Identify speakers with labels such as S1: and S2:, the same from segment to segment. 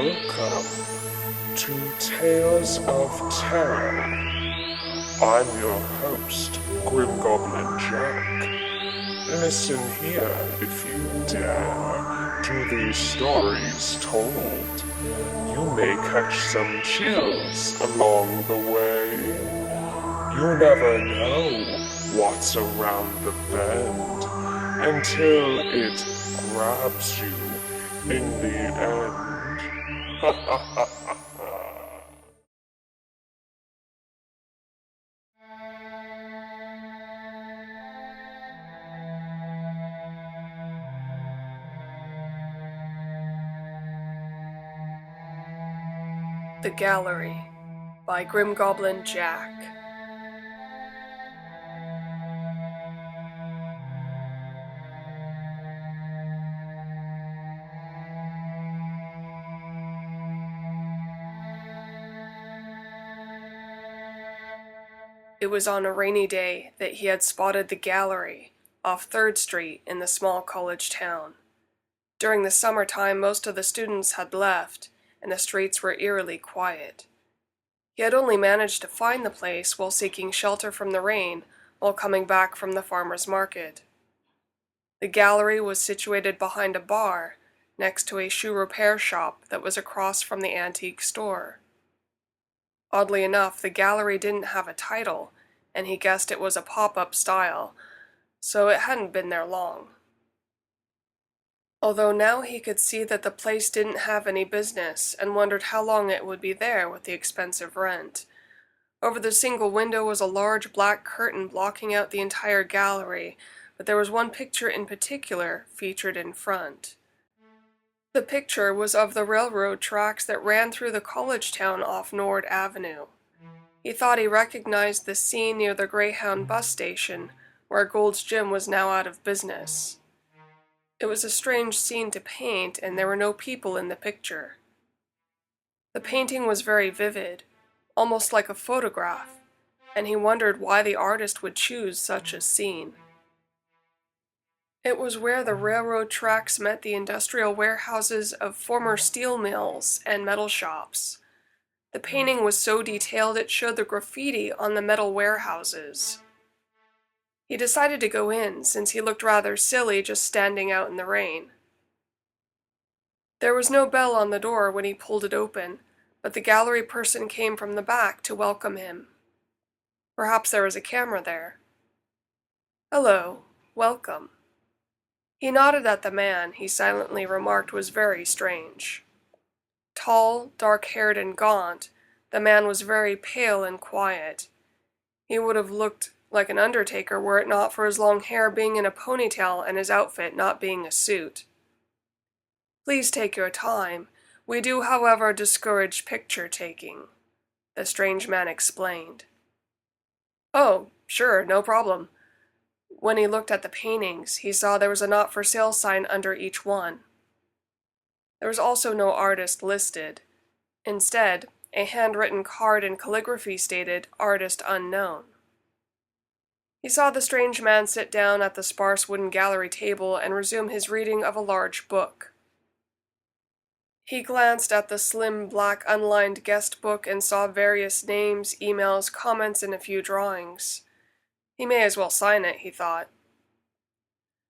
S1: Welcome to Tales of Terror. I'm your host, Grim Goblin Jack. Listen here if you dare to these stories told. You may catch some chills along the way. You never know what's around the bend until it grabs you in the end.
S2: The Gallery by Grim Goblin Jack. It was on a rainy day that he had spotted the Gallery off 3rd Street in the small college town. During the summertime, most of the students had left, and the streets were eerily quiet. He had only managed to find the place while seeking shelter from the rain while coming back from the farmer's market. The Gallery was situated behind a bar next to a shoe repair shop that was across from the antique store. Oddly enough, the Gallery didn't have a title, and he guessed it was a pop-up style, so it hadn't been there long. Although now he could see that the place didn't have any business, and wondered how long it would be there with the expensive rent. Over the single window was a large black curtain blocking out the entire gallery, but there was one picture in particular featured in front. The picture was of the railroad tracks that ran through the college town off Nord Avenue. He thought he recognized the scene near the Greyhound bus station, where Gold's Gym was now out of business. It was a strange scene to paint, and there were no people in the picture. The painting was very vivid, almost like a photograph, and he wondered why the artist would choose such a scene. It was where the railroad tracks met the industrial warehouses of former steel mills and metal shops. The painting was so detailed it showed the graffiti on the metal warehouses. He decided to go in, since he looked rather silly just standing out in the rain. There was no bell on the door when he pulled it open, but the gallery person came from the back to welcome him. Perhaps there was a camera there. "Hello, welcome." He nodded at the man he silently remarked was very strange. Tall, dark-haired, and gaunt, the man was very pale and quiet. He would have looked like an undertaker were it not for his long hair being in a ponytail and his outfit not being a suit. "Please take your time. We do, however, discourage picture-taking," the strange man explained. "Oh, sure, no problem." When he looked at the paintings, he saw there was a not-for-sale sign under each one. There was also no artist listed. Instead, a handwritten card in calligraphy stated, "Artist unknown." He saw the strange man sit down at the sparse wooden gallery table and resume his reading of a large book. He glanced at the slim, black, unlined guest book and saw various names, emails, comments, and a few drawings. He may as well sign it, he thought.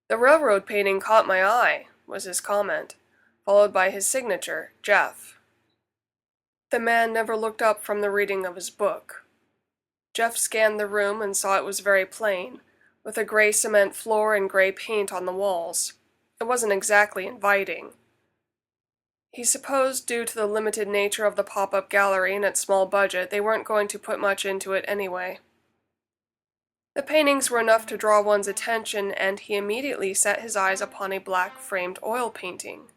S2: "The railroad painting caught my eye," was his comment, followed by his signature, Jeff. The man never looked up from the reading of his book. Jeff scanned the room and saw it was very plain, with a gray cement floor and gray paint on the walls. It wasn't exactly inviting. He supposed due to the limited nature of the pop-up gallery and its small budget, they weren't going to put much into it anyway. The paintings were enough to draw one's attention, and he immediately set his eyes upon a black framed oil painting.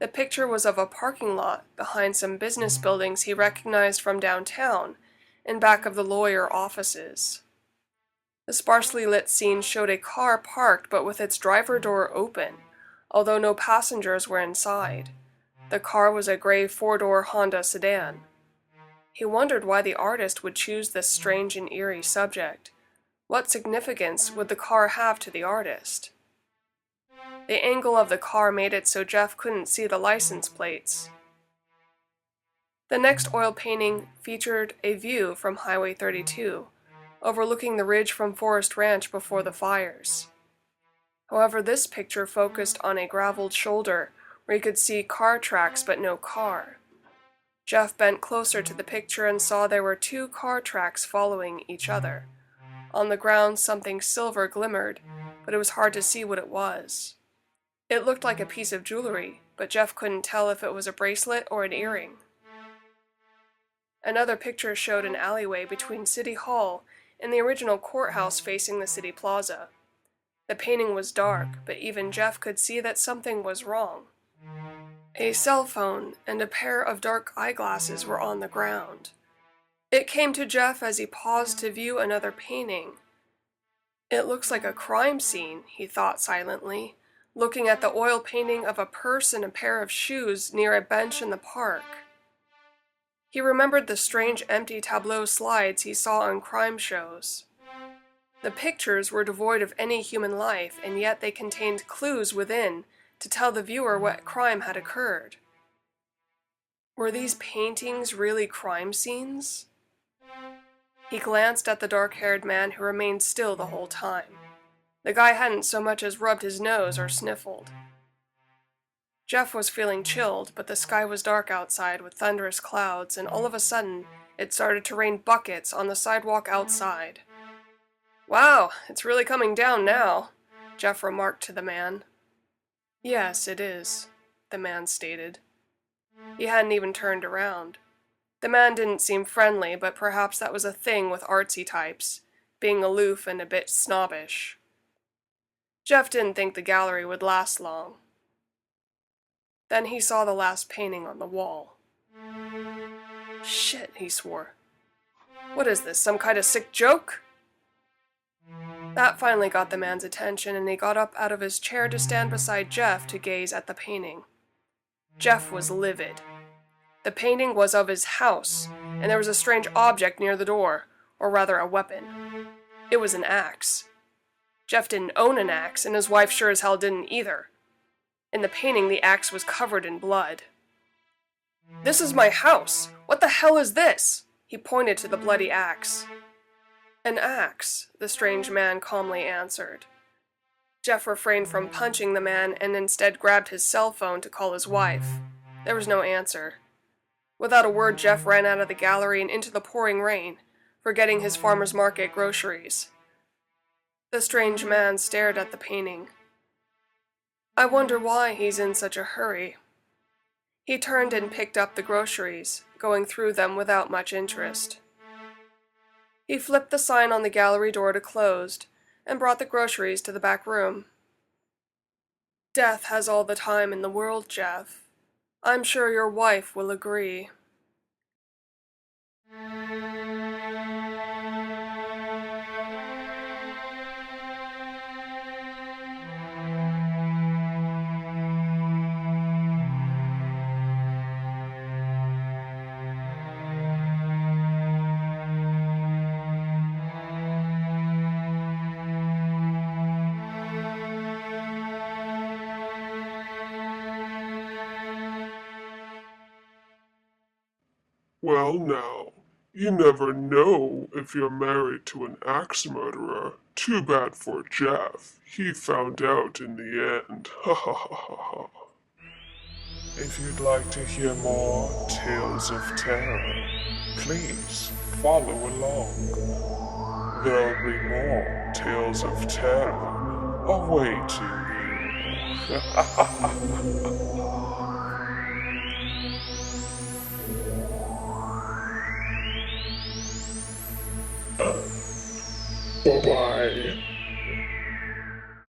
S2: The picture was of a parking lot behind some business buildings he recognized from downtown, in back of the lawyer offices. The sparsely lit scene showed a car parked but with its driver door open, although no passengers were inside. The car was a gray 4-door Honda sedan. He wondered why the artist would choose this strange and eerie subject. What significance would the car have to the artist? The angle of the car made it so Jeff couldn't see the license plates. The next oil painting featured a view from Highway 32, overlooking the ridge from Forest Ranch before the fires. However, this picture focused on a graveled shoulder where you could see car tracks but no car. Jeff bent closer to the picture and saw there were 2 car tracks following each other. On the ground, something silver glimmered, but it was hard to see what it was. It looked like a piece of jewelry, but Jeff couldn't tell if it was a bracelet or an earring. Another picture showed an alleyway between City Hall and the original courthouse facing the city plaza. The painting was dark, but even Jeff could see that something was wrong. A cell phone and a pair of dark eyeglasses were on the ground. It came to Jeff as he paused to view another painting. It looks like a crime scene, he thought silently, looking at the oil painting of a purse and a pair of shoes near a bench in the park. He remembered the strange empty tableau slides he saw on crime shows. The pictures were devoid of any human life, and yet they contained clues within to tell the viewer what crime had occurred. Were these paintings really crime scenes? He glanced at the dark-haired man who remained still the whole time. The guy hadn't so much as rubbed his nose or sniffled. Jeff was feeling chilled, but the sky was dark outside with thunderous clouds, and all of a sudden, it started to rain buckets on the sidewalk outside. "Wow, it's really coming down now," Jeff remarked to the man. "Yes, it is," the man stated. He hadn't even turned around. The man didn't seem friendly, but perhaps that was a thing with artsy types, being aloof and a bit snobbish. Jeff didn't think the gallery would last long. Then he saw the last painting on the wall. "Shit," he swore. "What is this, some kind of sick joke?" That finally got the man's attention, and he got up out of his chair to stand beside Jeff to gaze at the painting. Jeff was livid. The painting was of his house, and there was a strange object near the door, or rather a weapon. It was an axe. Jeff didn't own an axe, and his wife sure as hell didn't either. In the painting, the axe was covered in blood. "This is my house! What the hell is this?" He pointed to the bloody axe. "An axe," the strange man calmly answered. Jeff refrained from punching the man and instead grabbed his cell phone to call his wife. There was no answer. Without a word, Jeff ran out of the gallery and into the pouring rain, forgetting his farmer's market groceries. The strange man stared at the painting. "I wonder why he's in such a hurry." He turned and picked up the groceries, going through them without much interest. He flipped the sign on the gallery door to closed, and brought the groceries to the back room. "Death has all the time in the world, Jeff. I'm sure your wife will agree."
S1: Well now, you never know if you're married to an axe murderer. Too bad for Jeff. He found out in the end. Ha ha ha ha ha. If you'd like to hear more tales of terror, please follow along. There'll be more tales of terror awaiting you.